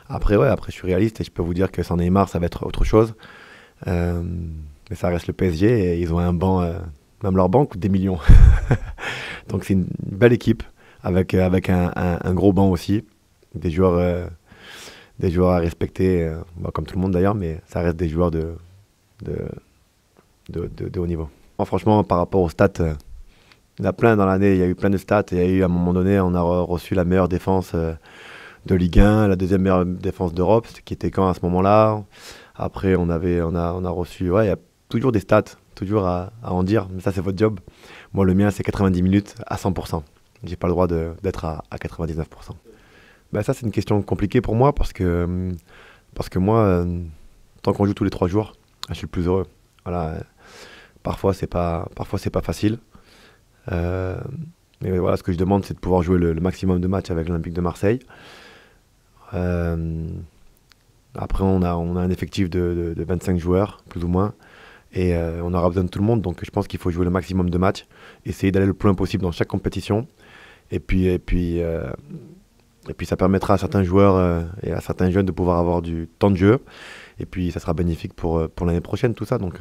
Après, ouais, après, je suis réaliste et je peux vous dire que sans Neymar, ça va être autre chose. Euh, mais ça reste le PSG et ils ont un banc, même leur banc coûte des millions. Donc c'est une belle équipe avec un gros banc aussi, des joueurs, euh, des joueurs à respecter, bah, comme tout le monde d'ailleurs, mais ça reste des joueurs de, de haut niveau. Bon, franchement, par rapport aux stats, il y en a plein dans l'année, il y a eu plein de stats. Il y a eu à un moment donné, on a reçu la meilleure défense de Ligue 1, la deuxième meilleure défense d'Europe, qui était quand à ce moment-là. Après, on a reçu, ouais, il y a toujours des stats, toujours à en dire, mais ça c'est votre job. Moi, le mien, c'est 90 minutes à 100%. J'ai pas le droit d'être à 99%. Ben, ça, c'est une question compliquée pour moi parce que moi, tant qu'on joue tous les 3 jours, je suis le plus heureux. Voilà. Parfois, c'est pas facile. Euh, mais voilà, ce que je demande, c'est de pouvoir jouer le maximum de matchs avec l'Olympique de Marseille. Euh, Après, on a un effectif de 25 joueurs, plus ou moins. Et on aura besoin de tout le monde. Donc, je pense qu'il faut jouer le maximum de matchs, essayer d'aller le plus loin possible dans chaque compétition. Et puis, et puis, euh, et puis ça permettra à certains joueurs et à certains jeunes de pouvoir avoir du temps de jeu. Et puis, ça sera bénéfique pour l'année prochaine, tout ça. Donc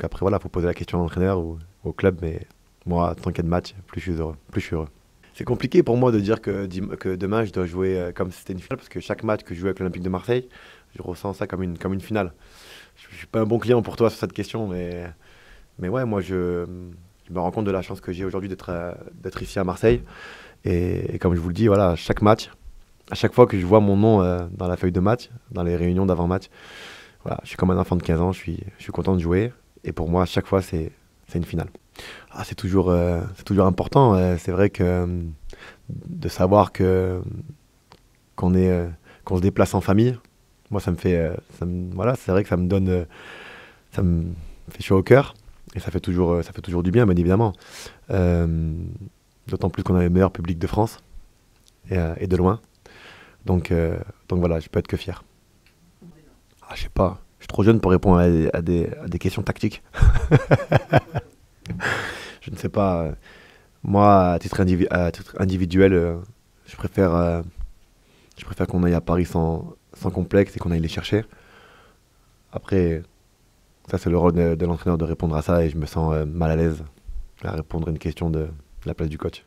après, voilà, il faut poser la question à l'entraîneur ou au club. Mais moi, tant qu'il y a de matchs, plus je suis heureux. Plus je suis heureux. C'est compliqué pour moi de dire que demain, je dois jouer comme si c'était une finale. Parce que chaque match que je joue avec l'Olympique de Marseille, je ressens ça comme une finale. Je ne suis pas un bon client pour toi sur cette question. Mais ouais, moi, je me rends compte de la chance que j'ai aujourd'hui d'être ici à Marseille. Et comme je vous le dis, voilà, chaque match, à chaque fois que je vois mon nom dans la feuille de match, dans les réunions d'avant-match, voilà, je suis comme un enfant de 15 ans, je suis content de jouer. Et pour moi, à chaque fois, c'est une finale. Ah, c'est toujours important. C'est vrai que de savoir qu'on est, qu'on se déplace en famille, moi, ça me fait, voilà, c'est vrai que ça me fait chaud au cœur. Et ça fait toujours du bien, bien évidemment. Euh, D'autant plus qu'on a le meilleur public de France et de loin. Donc, euh, donc voilà, je peux être que fier. Ah, je sais pas. Je suis trop jeune pour répondre à des questions tactiques. Je ne sais pas. Moi, à titre individuel, je préfère qu'on aille à Paris sans complexe et qu'on aille les chercher. Après, ça, c'est le rôle de l'entraîneur de répondre à ça et je me sens mal à l'aise à répondre à une question de la place du coach.